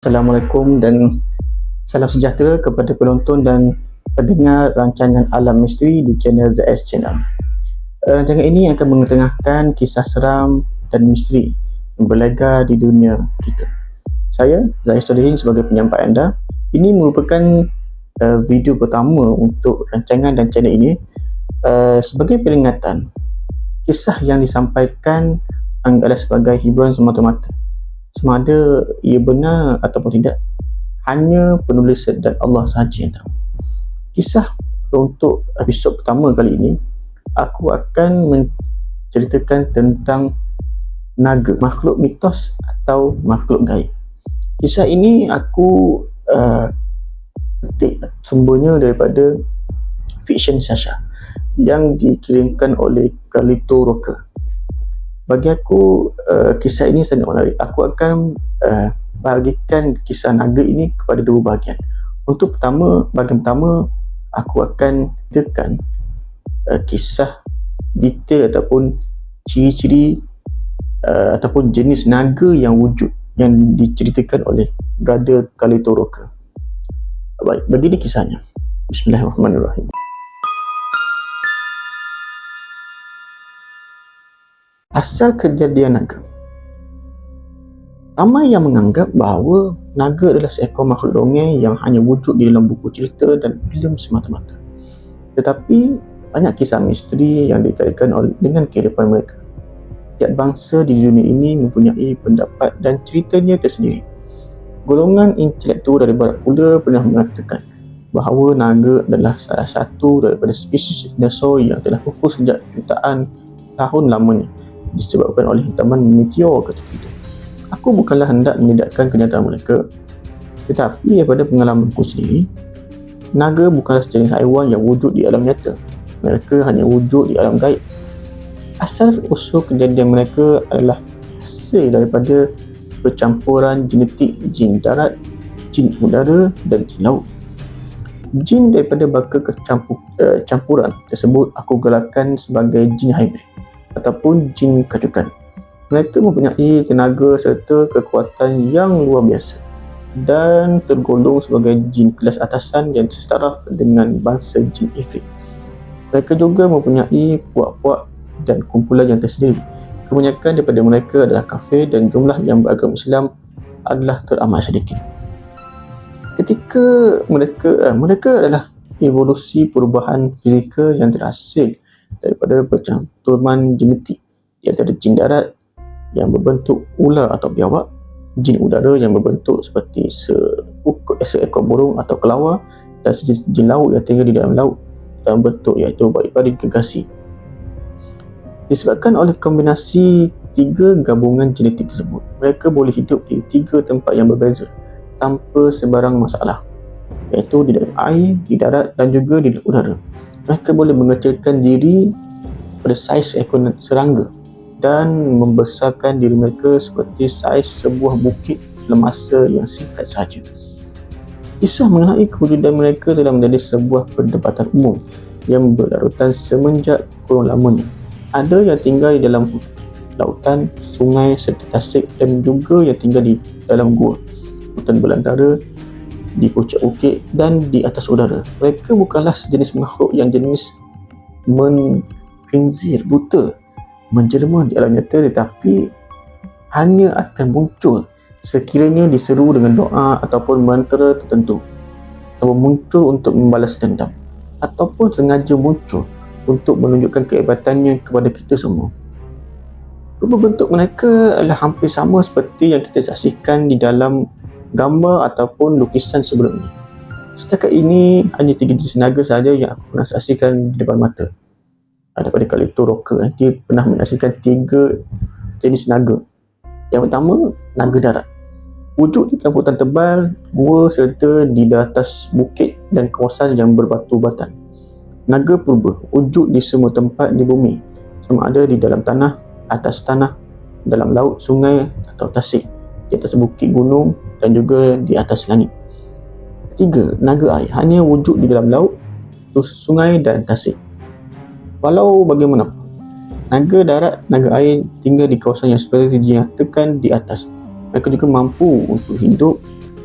Assalamualaikum dan salam sejahtera kepada penonton dan pendengar rancangan Alam Misteri di channel ZS Channel. Rancangan ini akan mengetengahkan kisah seram dan misteri yang berlaga di dunia kita. Saya, Zahir Solihin, sebagai penyampai anda. Ini merupakan video pertama untuk rancangan dan channel ini. Sebagai peringatan, kisah yang disampaikan adalah sebagai hiburan semata-mata. Sama ada ia benar ataupun tidak, hanya penulis dan Allah sahaja yang tahu. Kisah untuk episod pertama kali ini, aku akan menceritakan tentang naga, makhluk mitos atau makhluk gaib. Kisah ini aku petik sumbernya daripada fiction Sasha yang dikirimkan oleh Carlito Rocker. Bagi aku, kisah ini sangat menarik. Aku akan bahagikan kisah naga ini kepada dua bahagian. Untuk bahagian pertama, aku akan ceritakan kisah detail ataupun ciri-ciri ataupun jenis naga yang wujud yang diceritakan oleh brother Carlito Rocker. Baik, begini kisahnya. Bismillahirrahmanirrahim. Asal kejadian naga. Ramai yang menganggap bahawa naga adalah seekor makhluk dongeng yang hanya wujud di dalam buku cerita dan filem semata-mata. Tetapi banyak kisah misteri yang dikaitkan dengan kehidupan mereka. Setiap bangsa di dunia ini mempunyai pendapat dan ceritanya tersendiri. Golongan intelektual dari barat pula pernah mengatakan bahawa naga adalah salah satu daripada spesies dinosaur yang telah pupus sejak jutaan tahun lamanya, disebabkan oleh hentaman meteor ketika itu. Aku bukanlah hendak menidakkan kenyataan mereka, tetapi daripada pengalamanku sendiri, naga bukanlah sejenis haiwan yang wujud di alam nyata. Mereka hanya wujud di alam gaib. Asal usul kejadian mereka adalah hasil daripada percampuran genetik jin darat, jin udara dan jin laut. Jin daripada bakal campuran tersebut aku galakkan sebagai jin hybrid ataupun jin kacukan. Mereka mempunyai tenaga serta kekuatan yang luar biasa dan tergolong sebagai jin kelas atasan yang setaraf dengan bangsa jin ifrit. Mereka juga mempunyai puak-puak dan kumpulan yang tersendiri. Kebanyakan daripada mereka adalah kafir dan jumlah yang beragama Islam adalah teramat sedikit. Ketika mereka adalah evolusi perubahan fizikal yang terhasil daripada percampuran genetik, iaitu ada jin darat yang berbentuk ular atau biawak, jin udara yang berbentuk seperti seekor burung atau kelawar, dan sejenis jin laut yang tinggal di dalam laut dalam bentuk iaitu bayi-bayi gergasi. Disebabkan oleh kombinasi tiga gabungan genetik tersebut, mereka boleh hidup di tiga tempat yang berbeza tanpa sebarang masalah, iaitu di dalam air, di darat dan juga di udara. Mereka boleh mengecilkan diri pada saiz ekor serangga dan membesarkan diri mereka seperti saiz sebuah bukit dalam masa yang singkat sahaja. Kisah mengenai kewujudan mereka telah menjadi sebuah perdebatan umum yang berlarutan semenjak kurun lamanya. Ada yang tinggal di dalam lautan, sungai serta tasik, dan juga yang tinggal di dalam gua, hutan belantara, di puncak bukit dan di atas udara. Mereka bukanlah sejenis makhluk yang jenis mengkhinzir, buta, menjelma di alam nyata, tetapi hanya akan muncul sekiranya diseru dengan doa ataupun mantra tertentu, atau muncul untuk membalas dendam, ataupun sengaja muncul untuk menunjukkan kehebatannya kepada kita semua. Rupa bentuk mereka adalah hampir sama seperti yang kita saksikan di dalam gambar ataupun lukisan sebelum ini. Setakat ini hanya 3 jenis naga sahaja yang aku pernah saksikan di depan mata. Daripada Carlito Rocker, dia pernah menyaksikan 3 jenis naga. Yang pertama, naga darat. Wujud di dalam hutan tebal, gua serta di atas bukit dan kawasan yang berbatu batan. Naga purba, wujud di semua tempat di bumi, sama ada di dalam tanah, atas tanah, dalam laut, sungai atau tasik, di atas bukit, gunung dan juga di atas langit. Ketiga, naga air, hanya wujud di dalam laut, sungai dan tasik. Walau bagaimanapun, naga darat, naga air tinggal di kawasan yang seperti dinyatakan di atas. Mereka juga mampu untuk hidup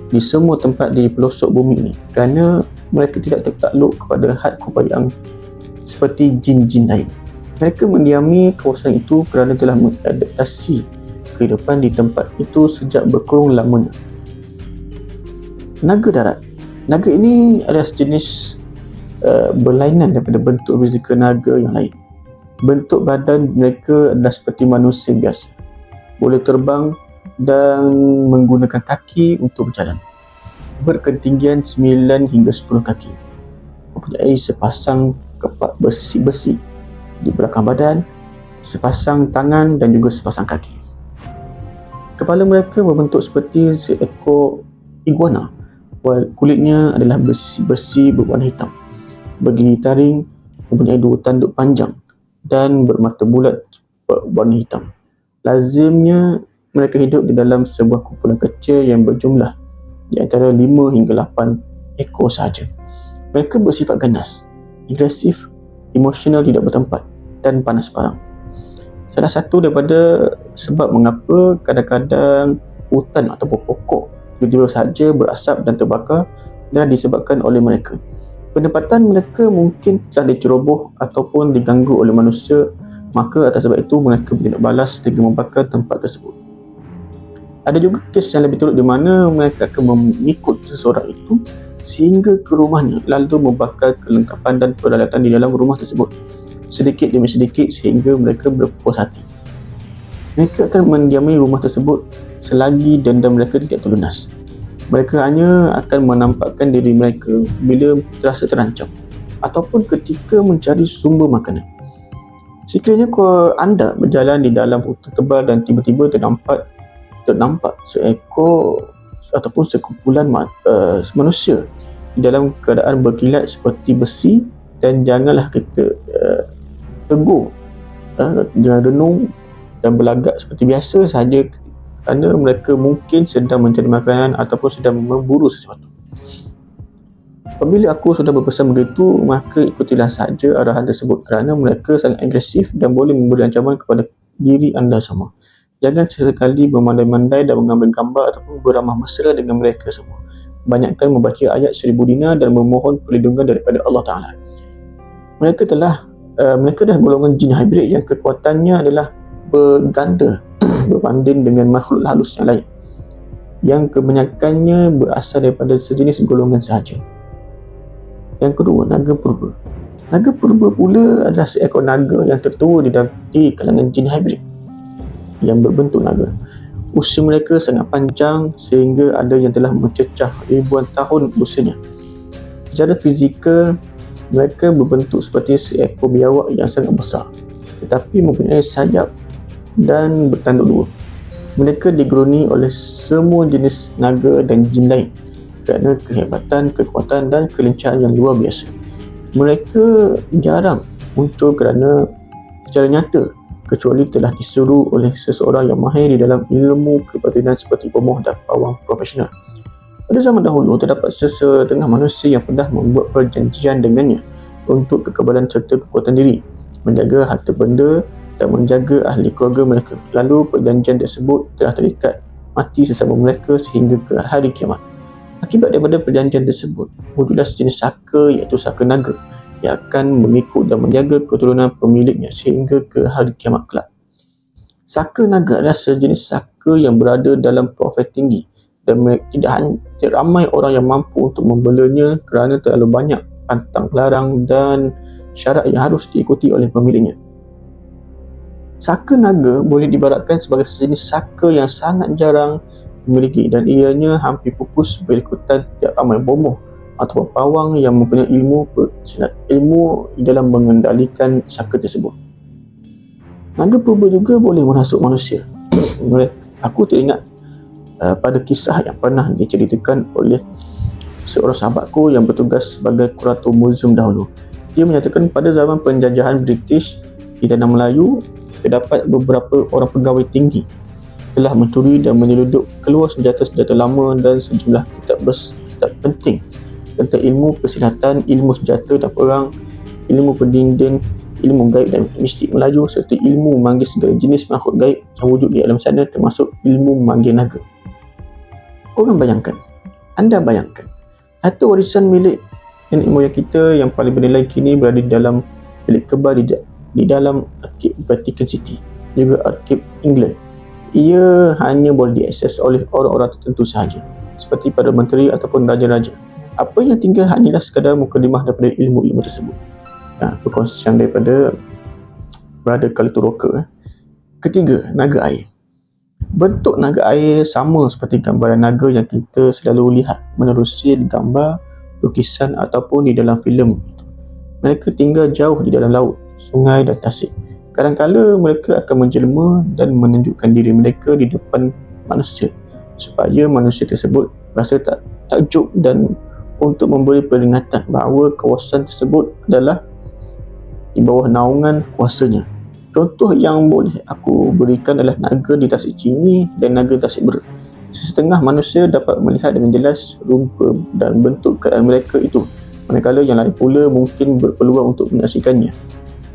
di semua tempat di pelosok bumi ini, kerana mereka tidak takluk kepada had kupayang seperti jin-jin lain. Mereka mendiami kawasan itu kerana telah mengadaptasi kehidupan di tempat itu sejak berkurung lamanya. Naga darat. Naga ini adalah sejenis berlainan daripada bentuk fizikal naga yang lain. Bentuk badan mereka adalah seperti manusia biasa, boleh terbang dan menggunakan kaki untuk berjalan. Berketinggian 9 hingga 10 kaki. Mempunyai sepasang kepak besi di belakang badan, sepasang tangan dan juga sepasang kaki. Kepala mereka berbentuk seperti seekor iguana. Kulitnya adalah besi berwarna hitam, bergigi taring, mempunyai 2 tanduk panjang dan bermata bulat berwarna hitam. Lazimnya mereka hidup di dalam sebuah kumpulan kecil yang berjumlah di antara 5 hingga 8 ekor sahaja. Mereka bersifat ganas, agresif, emosional tidak bertempat dan panas parang. Salah satu daripada sebab mengapa kadang-kadang hutan ataupun pokok tiba-tiba sahaja berasap dan terbakar dan disebabkan oleh mereka. Pendapatan mereka mungkin telah diceroboh ataupun diganggu oleh manusia, maka atas sebab itu mereka bertindak balas dengan membakar tempat tersebut. Ada juga kes yang lebih turut di mana mereka akan mengikut seseorang itu sehingga ke rumahnya lalu membakar kelengkapan dan peralatan di dalam rumah tersebut sedikit demi sedikit sehingga mereka berpuas hati. Mereka akan mendiami rumah tersebut selagi dendam mereka tidak terlunas. Mereka hanya akan menampakkan diri mereka bila terasa terancam ataupun ketika mencari sumber makanan. Sekiranya anda berjalan di dalam hutan tebal dan tiba-tiba ternampak seekor ataupun sekumpulan manusia di dalam keadaan berkilat seperti besi, dan janganlah kita tegur, jangan renung dan berlagak seperti biasa sahaja, kerana mereka mungkin sedang mencari makanan ataupun sedang memburu sesuatu. Apabila aku sudah berpesan begitu, maka ikutilah sahaja arahan tersebut kerana mereka sangat agresif dan boleh memberi ancaman kepada diri anda semua. Jangan sesekali bermandai-mandai dan mengambil gambar ataupun beramah mesra dengan mereka semua. Banyakkan membaca ayat 1000 dinar dan memohon perlindungan daripada Allah Ta'ala. Mereka adalah golongan jin hybrid yang kekuatannya adalah berganda berbanding dengan makhluk halus yang lain, yang kebanyakannya berasal daripada sejenis golongan sahaja. Yang kedua, naga purba. Naga purba pula adalah seekor naga yang tertua di kalangan jin hybrid yang berbentuk naga. Usia mereka sangat panjang sehingga ada yang telah mencecah ribuan tahun usianya. Secara fizikal, mereka berbentuk seperti seekor biawak yang sangat besar tetapi mempunyai sayap dan bertanduk 2. Mereka digeruni oleh semua jenis naga dan jin lain kerana kehebatan, kekuatan dan kelincahan yang luar biasa. Mereka jarang muncul kerana secara nyata kecuali telah disuruh oleh seseorang yang mahir di dalam ilmu kebatinan seperti pemoh dan pawang profesional. Pada zaman dahulu, terdapat sesetengah manusia yang pernah membuat perjanjian dengannya untuk kekebalan serta kekuatan diri, menjaga harta benda dan menjaga ahli keluarga mereka. Lalu perjanjian tersebut telah terikat mati sesama mereka sehingga ke hari kiamat. Akibat daripada perjanjian tersebut, wujudlah sejenis saka iaitu saka naga yang akan mengikut dan menjaga keturunan pemiliknya sehingga ke hari kiamat kelak. Saka naga adalah sejenis saka yang berada dalam profil tinggi dan tidak ramai orang yang mampu untuk membelanya kerana terlalu banyak pantang larang dan syarat yang harus diikuti oleh pemiliknya. Saka naga boleh diibaratkan sebagai sejenis saka yang sangat jarang dimiliki dan ianya hampir pupus berikutan tidak ramai bomoh atau pawang yang mempunyai ilmu di dalam mengendalikan saka tersebut. Naga purba juga boleh merasuk manusia. Aku teringat pada kisah yang pernah diceritakan oleh seorang sahabatku yang bertugas sebagai kurator muzium dahulu. Dia menyatakan pada zaman penjajahan British di Tanah Melayu, terdapat beberapa orang pegawai tinggi telah mencuri dan menyelundup keluar senjata-senjata lama dan sejumlah kitab penting tentang ilmu persilatan, ilmu senjata dan perang, ilmu pendinding, ilmu gaib dan mistik Melayu serta ilmu memanggil segala jenis makhluk gaib yang wujud di alam sana termasuk ilmu memanggil naga. Korang bayangkan, Anda bayangkan, harta warisan milik nenek moyang kita yang paling bernilai kini berada di dalam bilik kebal di dalam Arkib Vatican City, juga Arkib England. Ia hanya boleh diakses oleh orang-orang tertentu sahaja, seperti Perdana Menteri ataupun raja-raja. Apa yang tinggal hanyalah sekadar mukadimah daripada ilmu-ilmu tersebut. Perkongsian daripada Brother Carlito Rocker. Ketiga, naga air. Bentuk naga air sama seperti gambaran naga yang kita selalu lihat menerusi gambar, lukisan ataupun di dalam filem. Mereka tinggal jauh di dalam laut, sungai dan tasik. Kadang-kala mereka akan menjelma dan menunjukkan diri mereka di depan manusia supaya manusia tersebut rasa takjub dan untuk memberi peringatan bahawa kawasan tersebut adalah di bawah naungan kuasanya. Contoh yang boleh aku berikan adalah naga di Tasik Chini dan naga Tasik Bera. Setengah manusia dapat melihat dengan jelas rupa dan bentuk keadaan mereka itu, manakala yang lain pula mungkin berpeluang untuk menyaksikannya.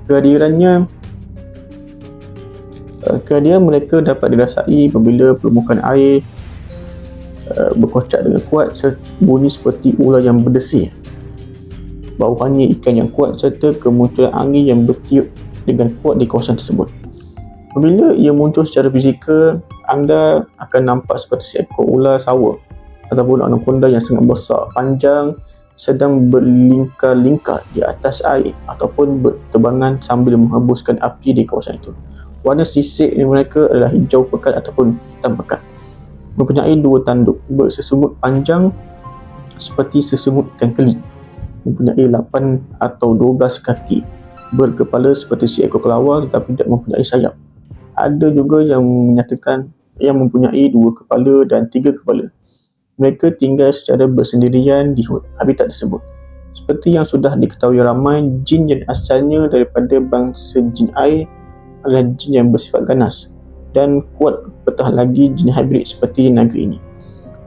Kehadiran mereka dapat dirasai apabila permukaan air berkocak dengan kuat serta bunyi seperti ular yang berdesir, bauannya ikan yang kuat serta kemunculan angin yang bertiup dengan kuat di kawasan tersebut. Apabila ia muncul secara fizikal, anda akan nampak seperti seekor ular sawa ataupun anaconda yang sangat besar, panjang, sedang berlingkar-lingkar di atas air ataupun berterbangan sambil menghembuskan api di kawasan itu. Warna sisik mereka adalah hijau pekat ataupun hitam pekat. Mempunyai dua tanduk, bersesungut panjang seperti sesungut ikan keli. Mempunyai 8 atau 12 kaki. Berkepala seperti seekor kelawar tetapi tidak mempunyai sayap. Ada juga yang menyatakan yang mempunyai 2 kepala dan 3 kepala. Mereka tinggal secara bersendirian di habitat tersebut. Seperti yang sudah diketahui ramai, jin yang asalnya daripada bangsa jin air adalah jin yang bersifat ganas dan kuat bertahan lagi jin hybrid seperti naga ini.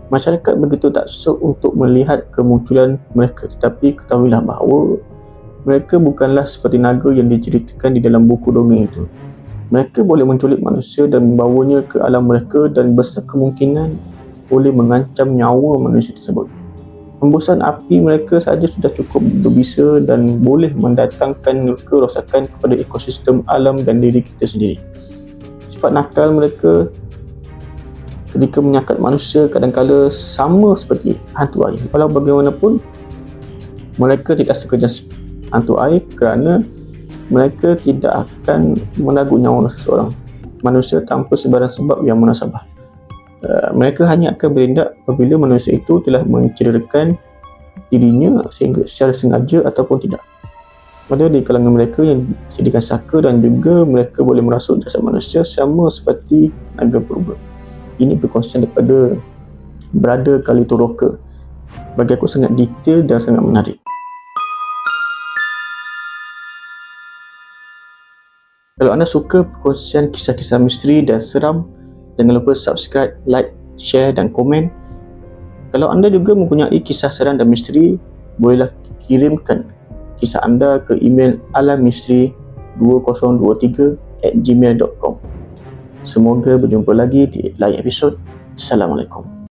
Masyarakat begitu taksub untuk melihat kemunculan mereka, tetapi ketahuilah bahawa mereka bukanlah seperti naga yang diceritakan di dalam buku dongeng itu. Mereka boleh menculik manusia dan membawanya ke alam mereka dan besar kemungkinan boleh mengancam nyawa manusia tersebut. Hembusan api mereka sahaja sudah cukup berbisa dan boleh mendatangkan kerosakan kepada ekosistem alam dan diri kita sendiri. Sifat nakal mereka ketika menyakat manusia kadang-kala sama seperti hantu air. Walau bagaimanapun, mereka tidak sekejam hantu air kerana mereka tidak akan menagut nyawa seseorang manusia tanpa sebarang sebab yang munasabah. Mereka hanya akan bertindak apabila manusia itu telah mencederakan dirinya sehingga secara sengaja ataupun tidak. Ada di kalangan mereka yang disediakan saka dan juga mereka boleh merasuk jasad manusia sama seperti naga purba. Ini perkongsian daripada Brother Carlito Rocker. Bagi aku sangat detail dan sangat menarik. Kalau anda suka perkongsian kisah-kisah misteri dan seram, jangan lupa subscribe, like, share dan komen. Kalau anda juga mempunyai kisah seram dan misteri, bolehlah kirimkan kisah anda ke email alammisteri2023@gmail.com. Semoga berjumpa lagi di lain episod. Assalamualaikum.